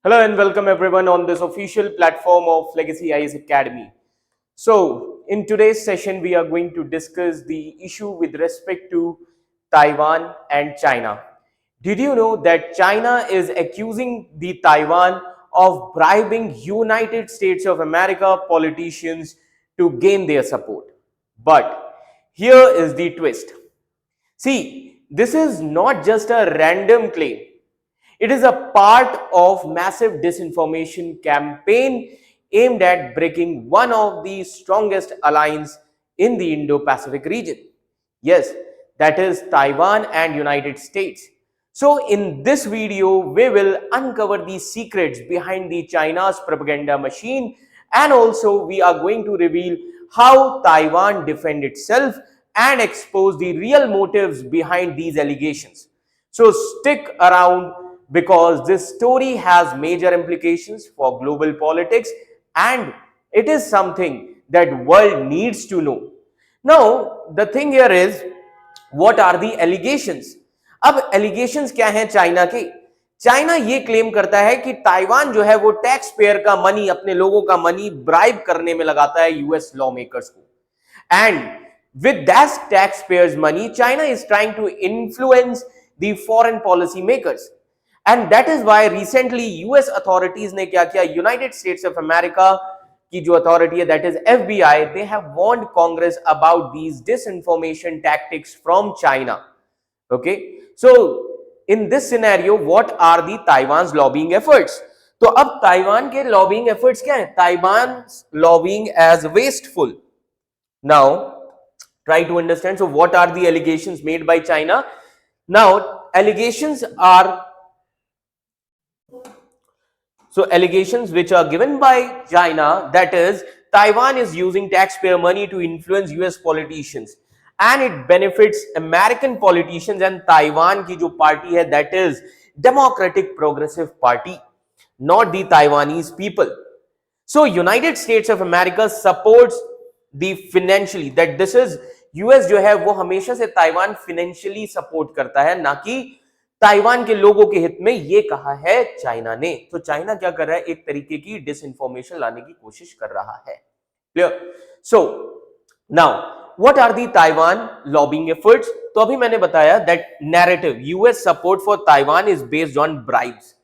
Hello and welcome everyone on this official platform of Legacy IAS Academy. So, in today's session, we are going to discuss the issue with respect to Taiwan and China. Did you know that China is accusing the Taiwan of bribing United States of America politicians to gain their support? But here is the twist. See, this is not just a random claim. It is a part of massive disinformation campaign aimed at breaking one of the strongest alliances in the Indo-Pacific region. Yes, that is Taiwan and United States. So in this video, we will uncover the secrets behind the China's propaganda machine, and also we are going to reveal how Taiwan defends itself and expose the real motives behind these allegations. So stick around because this story has major implications for global politics and it is something that world needs to know. Now, the thing here is, what are the allegations? अब allegations क्या हैं China के? China ये claim करता है कि Taiwan जो है वो टैक्स पेयर का मनी, अपने लोगों का मनी ब्राइब करने में लगाता है यूएस लॉमेकर्स को. And with that taxpayers' money, China is trying to influence the foreign policy makers. And that is why recently US authorities ने क्या किया, United States of America की जो authority है, that is FBI, they have warned Congress about these disinformation tactics from China. Okay, so in this scenario, what are the Taiwan's lobbying efforts? तो अब Taiwan के lobbying efforts क्या है? Taiwan's lobbying as wasteful. Now, try to understand. So, what are the allegations made by China? Now, allegations which are given by China, that is, Taiwan is using taxpayer money to influence US politicians and it benefits American politicians and Taiwan की जो party है, that is Democratic Progressive Party, not the Taiwanese people. So, United States of America supports the financially, that this is US जो है वो हमेशा से Taiwan financially support करता है, ना कि ताइवान के लोगों के हित में, ये कहा है चाइना ने. तो चाइना क्या कर रहा है? एक तरीके की डिसइंफॉर्मेशन लाने की कोशिश कर रहा है. Clear? So now what are the Taiwan lobbying efforts? तो अभी मैंने बताया that narrative US support for Taiwan is based on bribes.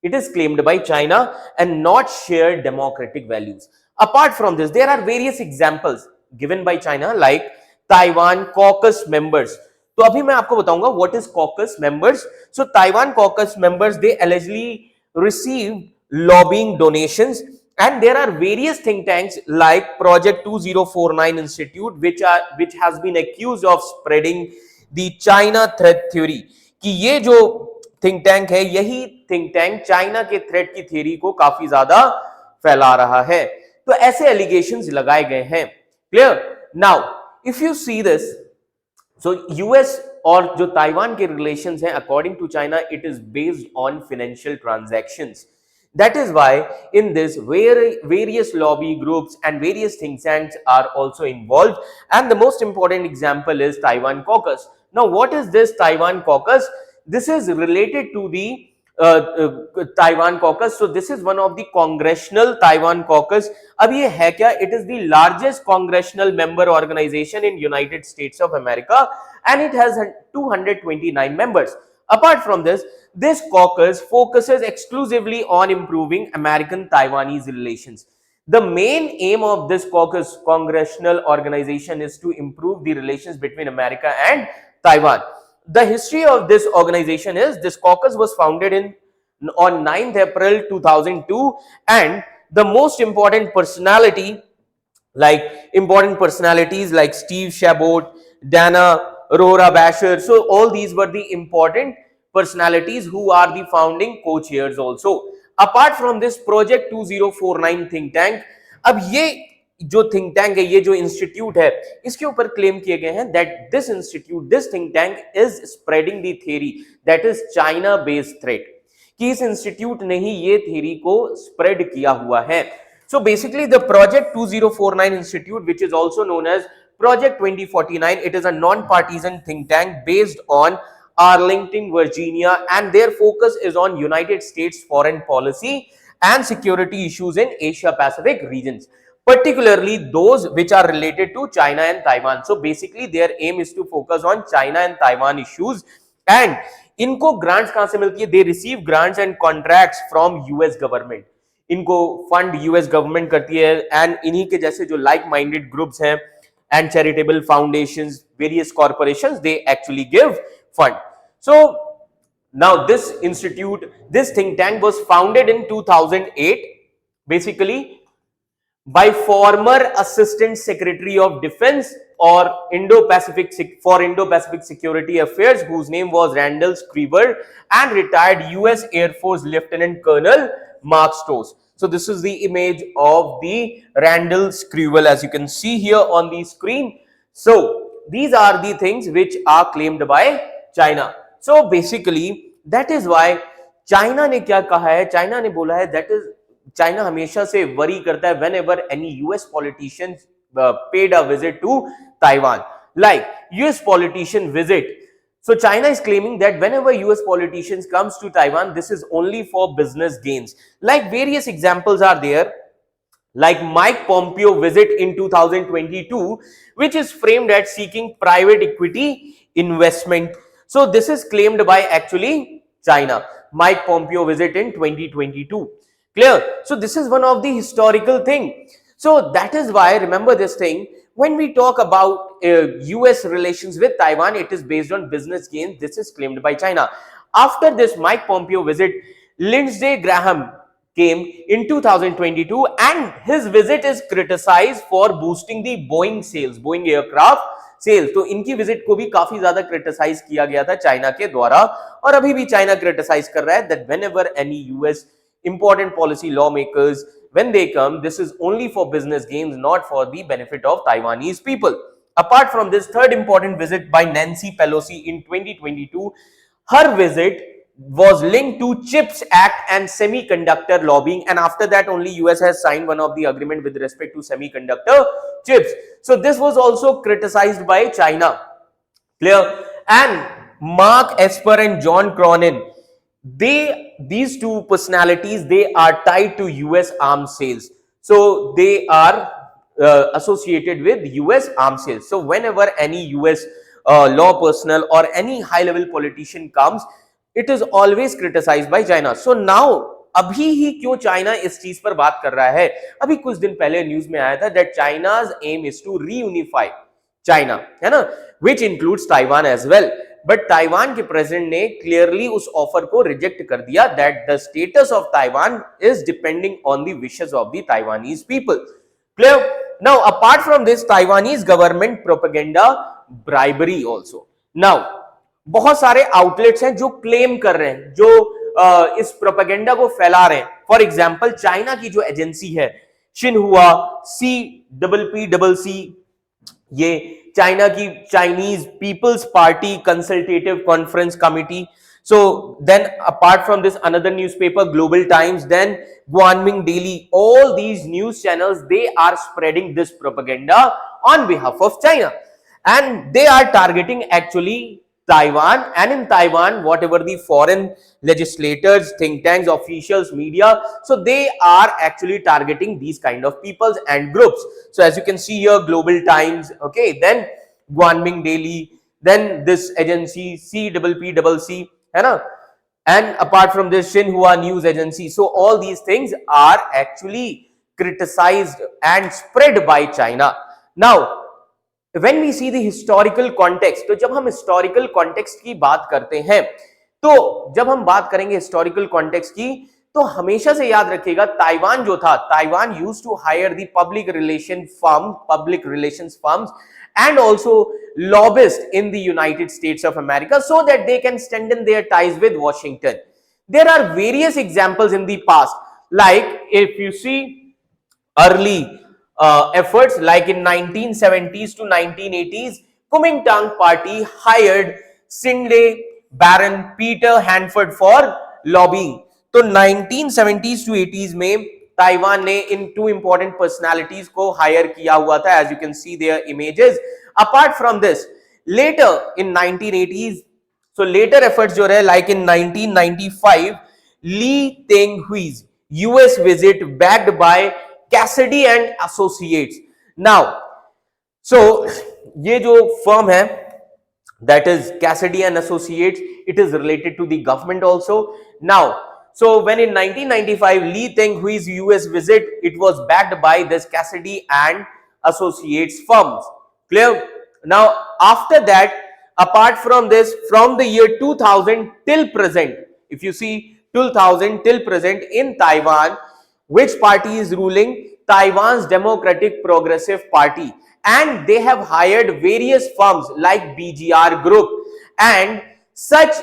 It is claimed by China and not shared democratic values. Apart from this, there are various examples given by China like Taiwan caucus members. तो अभी मैं आपको बताऊंगा what is caucus members. So Taiwan caucus members, they allegedly received lobbying donations, and there are various think tanks like Project 2049 Institute which has been accused of spreading the China threat theory. कि ये जो think tank है, यही think tank China के threat की theory को काफी ज्यादा फैला रहा है. तो ऐसे एलिगेशंस लगाए गए हैं. Clear? Now if you see this, so US और जो ताइवान के रिलेशंस हैं, according to China, it is based on financial transactions. That is why in this various lobby groups and various think tanks are also involved, and the most important example is Taiwan caucus. Now what is this Taiwan caucus? This is related to the Taiwan caucus. So this is one of the congressional Taiwan caucus. अब ये है क्या? It is the largest congressional member organization in United States of America and it has 229 members. Apart from this, this caucus focuses exclusively on improving American-Taiwanese relations. The main aim of this caucus congressional organization is to improve the relations between America and Taiwan. The history of this organization is, this caucus was founded on 9th April 2002, and the most important personalities like Steve Chabot, Dana Aurora Basher, so all these were the important personalities who are the founding co-chairs also. Apart from this Project 2049 think tank, अब ये जो think tank है, ये जो institute है, इसके ऊपर claim किए गए हैं that this institute, this think tank is spreading the theory that is China based threat, कि इस इंस्टीट्यूट ने ही ये थ्योरी को स्प्रेड किया हुआ है. So basically the project 2049 institute, which is also known as Project 2049, it is a non-partisan think tank based on Arlington, Virginia, and their focus is on United States foreign policy and security issues in Asia Pacific regions, particularly those which are related to China and Taiwan. So basically their aim is to focus on China and Taiwan issues. And इनको grants कहां से मिलती है? They receive grants and contracts from US government. इनको fund US government करती है, and इन्हीं के जैसे जो लाइक माइंडेड ग्रुप्स हैं and charitable foundations, various corporations, they actually give fund. So now this institute, this think tank was founded in 2008 basically by former Assistant Secretary of Defense or Indo-Pacific Security Affairs, whose name was Randall Schriever, and retired US Air Force Lieutenant Colonel Mark Stokes. So this is the image of the Randall Schriever, as you can see here on the screen. So these are the things which are claimed by China. So basically that is why China ने क्या कहा है? China ने बोला है that is China हमेशा से worry करता है whenever any US politician paid a visit to Taiwan, like US politician visit. So China is claiming that whenever US politicians comes to Taiwan, this is only for business gains. Like various examples are there, like Mike Pompeo visit in 2022, which is framed as seeking private equity investment. So this is claimed by actually China. Mike Pompeo visit in 2022. Clear? So this is one of the historical thing. So that is why, remember this thing, when we talk about US relations with Taiwan, it is based on business gains. This is claimed by China. After this Mike Pompeo visit, Lindsey Graham came in 2022, and his visit is criticized for boosting the Boeing sales, Boeing aircraft sale. तो इनकी visit को भी काफी ज्यादा criticise किया गया था China के द्वारा, और अभी भी चाइना क्रिटिसाइज कर रहा है that whenever any US important policy lawmakers, when they come, this is only for business gains, not for the benefit of Taiwanese people. Apart from this, third important visit by Nancy Pelosi in 2022, her visit was linked to CHIPS Act and semiconductor lobbying, and after that only US has signed one of the agreement with respect to semiconductor chips. So this was also criticized by China. Clear? And Mark Esper and John Cronin, these two personalities, they are tied to US arms sales. So they are associated with US arms sales. So whenever any US law personnel or any high level politician comes, it is always criticized by China. So now अभी ही क्यों China इस चीज पर बात कर रहा है? अभी कुछ दिन पहले न्यूज में आया था that China's aim is to reunify China, है ना, which includes Taiwan as well. But Taiwan के प्रेसिडेंट ने क्लियरली उस ऑफर को रिजेक्ट कर दिया that the status of Taiwan is depending on the wishes of the Taiwanese people. Clear? Now apart from this, Taiwanese government propaganda bribery also. Now बहुत सारे outlets हैं जो क्लेम कर रहे हैं, जो इस प्रोपेगेंडा को फैला रहे हैं. फॉर एग्जांपल चाइना की जो एजेंसी है शिनहुआ CPPCC, ये चाइना की Chinese People's Party Consultative Conference Committee. So then apart from this, another newspaper, Global Times, then Guanming Daily, all these news channels, they are spreading this propaganda on behalf of China, and they are targeting actually Taiwan. And in Taiwan, whatever the foreign legislators, think tanks, officials, media, so they are actually targeting these kind of peoples and groups. So as you can see here, Global Times, okay, then Guanming Daily, then this agency CPPCC, है ना, and apart from this Xinhua news agency. So all these things are actually criticized and spread by China. Now when we see the historical context, तो जब हम historical context की बात करते हैं, तो जब हम बात करेंगे historical context की, तो हमेशा से याद रखिएगा ताइवान जो था, Taiwan used to hire the public relations firms and also lobbyists in the United States of America so that they can strengthen their ties with Washington. There are various examples in the past, like if you see early efforts, like in 1970s to 1980s, Kuomintang party hired Cindy Baron Peter Hanford for lobbying. तो 1970s to 80s में Taiwan ने इन two important personalities को hire किया हुआ था, as you can see their images. Apart from this, later in 1980s So later efforts जो रहे like in 1995 Lee Teng-hui's US visit backed by Cassidy and Associates. Now so ये जो firm है that is Cassidy and Associates, it is related to the government also. Now, so when in 1995 Lee Teng-hui's US visit, it was backed by this Cassidy and Associates firms. Clear? Now, after that, apart from this, from the year 2000 till present, if you see 2000 till present in Taiwan, which party is ruling? Taiwan's Democratic Progressive Party, and they have hired various firms like BGR Group, and such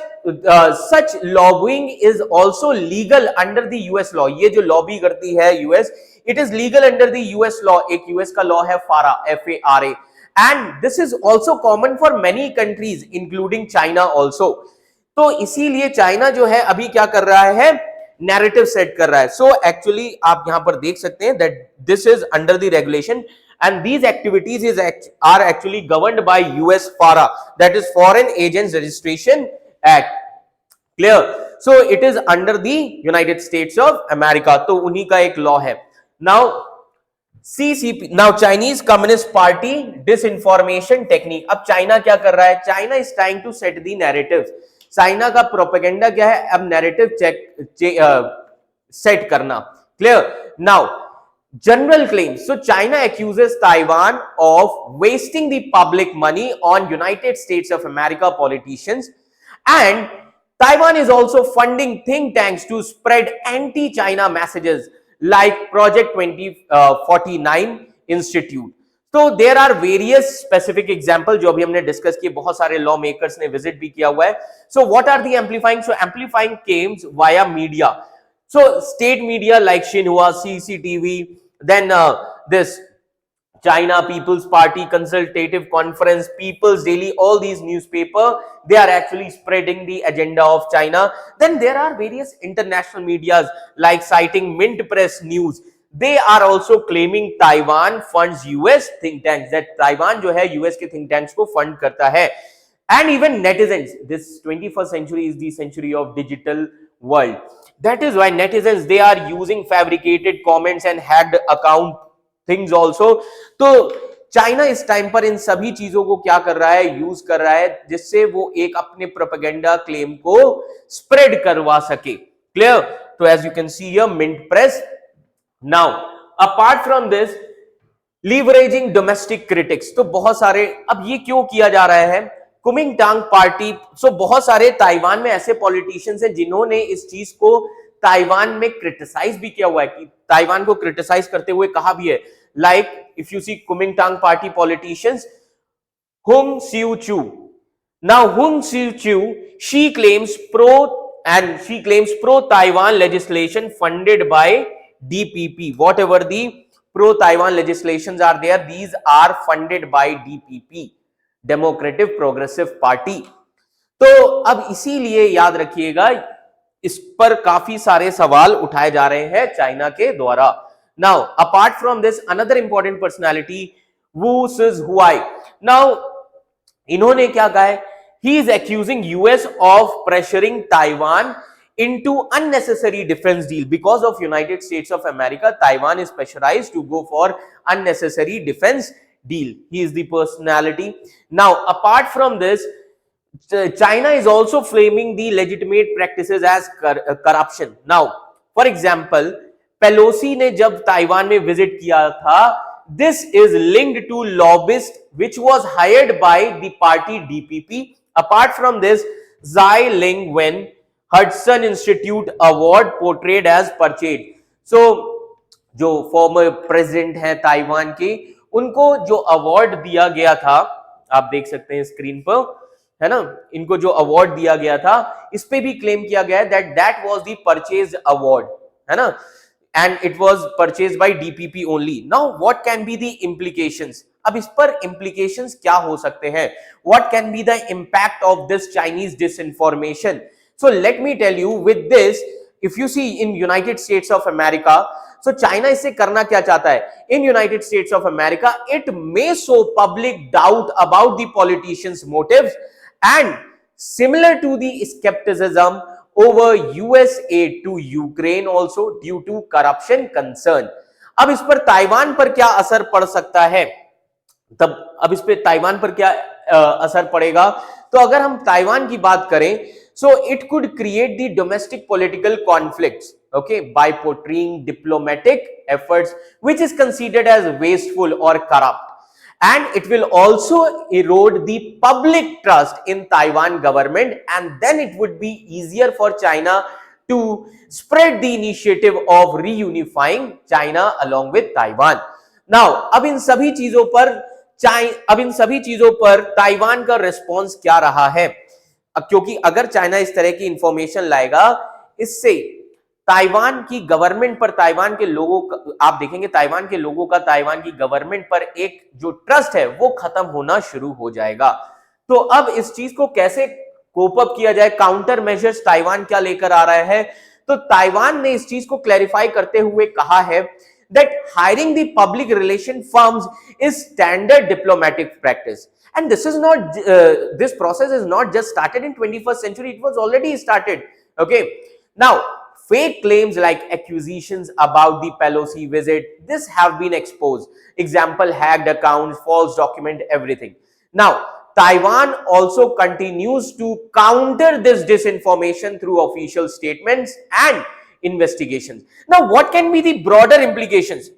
lobbying is also legal under the US law. ये जो lobby करती है US, it is legal under the US law. एक US का law है FARA, FARA, and this is also common for many countries including China also. तो इसीलिए China जो है अभी क्या कर रहा है, नैरेटिव सेट कर रहा है. सो एक्चुअली आप यहां पर देख सकते हैं that this is under the regulation and these activities are actually governed by US FARA, that is Foreign Agents Registration Act. Clear? So it is under the United States of America. तो उन्हीं का एक law है. Now CCP, now Chinese Communist Party disinformation technique. अब China क्या कर रहा है? China is trying to set the narrative. China का प्रोपेगेंडा क्या है? अब नैरेटिव सेट करना. Clear? Now general claims. So China accuses Taiwan of wasting the public money on United States of America politicians, and Taiwan is also funding think tanks to spread anti-China messages like Project 2049 Institute. तो there are various specific examples जो अभी हमने discuss किए, बहुत सारे law makers ने visit भी किया हुआ है. So what are the amplifying? So amplifying claims via media. So state media like Xinhua, CCTV, then this China People's Party Consultative Conference, People's Daily, all these newspapers, they are actually spreading the agenda of China. Then there are various international medias like citing Mint Press News. They are also claiming Taiwan funds US think tanks, that Taiwan जो है US के think tanks को fund करता है. And even netizens, this 21st century is the century of digital world. That is why netizens, they are using fabricated comments and hacked account things also. तो China इस time पर इन सभी चीजों को क्या कर रहा है, यूज कर रहा है, जिससे वो एक अपने प्रोपेगेंडा क्लेम को स्प्रेड करवा सके. क्लियर? तो as you can see here Mint Press. Now apart from this leveraging domestic critics, तो बहुत सारे, अब ये क्यों किया जा रहा है? कुमिंगटांग पार्टी, सो बहुत सारे ताइवान में ऐसे पॉलिटिशियंस हैं जिन्होंने इस चीज को ताइवान में क्रिटिसाइज भी किया हुआ है, कि ताइवान को क्रिटिसाइज करते हुए कहा भी है, like if you see Kuomintang party politicians Hung Hsiu Chu. Now Hung Hsiu Chu, she claims pro-Taiwan legislation funded by DPP. Whatever the pro-Taiwan legislations are there, these are funded by DPP, democratic progressive party. तो अब इसीलिए याद रखिएगा, इस पर काफी सारे सवाल उठाए जा रहे हैं चाइना के द्वारा. Now apart from this another important personality Wu Sz Huai. Now इन्होंने क्या कहा है? He is accusing US of pressuring Taiwan into unnecessary defense deal. Because of United States of America, Taiwan is pressurized to go for unnecessary defense deal. He is the personality. Now apart from this, China is also framing the legitimate practices as corruption. Now for example, Pelosi ने जब Taiwan में visit किया था, this is linked to lobbyist which was hired by the party DPP. Apart from this, Zai Ling-wen Hudson Institute Award portrayed as purchased. So जो former president हैं Taiwan के, उनको जो अवार्ड दिया गया था, आप देख सकते हैं स्क्रीन पर, है ना, इनको जो अवार्ड दिया गया था, इस पे भी क्लेम किया गया है that was the purchase award, है ना, and it was purchase by DPP only. Now what can be the implications? अब इस पर इंप्लीकेशंस क्या हो सकते हैं? What can be the impact of this Chinese disinformation? So let me tell you, with this, if you see in United States of America, so China इससे करना क्या चाहता है? In United States of America, it may sow public doubt about the politicians' motives and similar to the skepticism over US aid to Ukraine also due to corruption concern. अब इस पर Taiwan पर क्या असर पड़ सकता है, तब अब इस पे ताइवान पर क्या असर पड़ेगा, तो अगर हम ताइवान की बात करें, so it could create the domestic political conflicts, okay, by portraying diplomatic efforts which is considered as wasteful or corrupt, and it will also erode the public trust in Taiwan government, and then it would be easier for China to spread the initiative of reunifying China along with Taiwan. Now, अब इन सभी चीजों पर Taiwan का response क्या रहा है, क्योंकि अगर चाइना इस तरह की इंफॉर्मेशन लाएगा, इससे ताइवान की गवर्नमेंट पर, ताइवान के लोगों का, आप देखेंगे ताइवान के लोगों का ताइवान की गवर्नमेंट पर एक जो ट्रस्ट है वो खत्म होना शुरू हो जाएगा। तो अब इस चीज को कैसे कोप अप किया जाए, काउंटर मेजर्स ताइवान क्या लेकर आ रहा है, तो ताइवान ने इस चीज को क्लैरिफाई करते हुए कहा है that hiring the public relation firms is standard diplomatic practice, and this is not this process is not just started in 21st century, it was already started. Okay, now fake claims like accusations about the Pelosi visit, this have been exposed, example hacked accounts, false document, everything. Now Taiwan also continues to counter this disinformation through official statements and investigations. Now what can be the broader implications,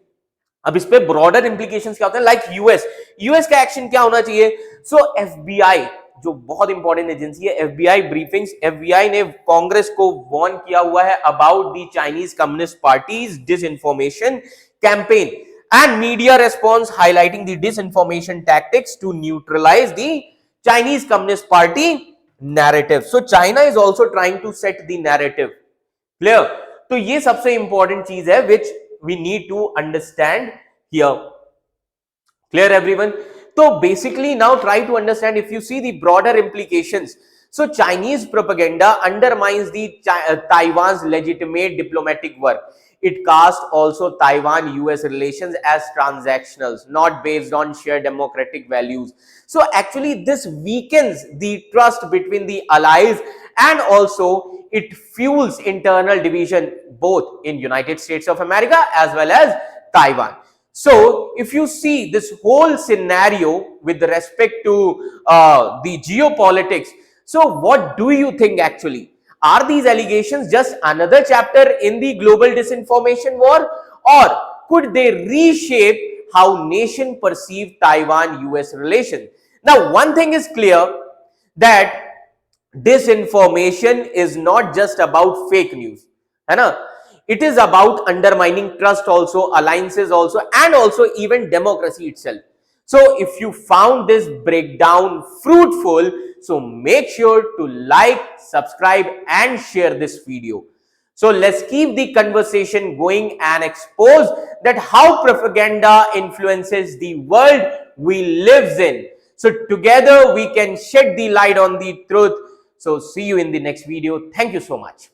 अब इस पे broader implications क्या होते हैं, like US का action क्या होना चाहिए, so FBI जो बहुत इंपॉर्टेंट एजेंसी है, FBI briefings, FBI ने कांग्रेस को वार्न किया हुआ है about the Chinese Communist Party's disinformation campaign and media response highlighting the disinformation tactics to neutralize the Chinese Communist Party narrative. So China is also trying to set the narrative. Clear? तो ये सबसे important चीज है which we need to understand here. Clear everyone? So basically now try to understand, if you see the broader implications, so Chinese propaganda undermines the Taiwan's legitimate diplomatic work. It casts also Taiwan-US relations as transactionals, not based on shared democratic values. So actually this weakens the trust between the allies, and also it fuels internal division both in United States of America as well as Taiwan. So if you see this whole scenario with respect to the geopolitics, so what do you think actually? Are these allegations just another chapter in the global disinformation war, or could they reshape how nation perceive Taiwan-US relations? Now, one thing is clear, that disinformation is not just about fake news, है ना? It is about undermining trust also, alliances also, and also even democracy itself. So if you found this breakdown fruitful, so make sure to like, subscribe and share this video. So let's keep the conversation going and expose that how propaganda influences the world we live in. So together we can shed the light on the truth. So see you in the next video. Thank you so much.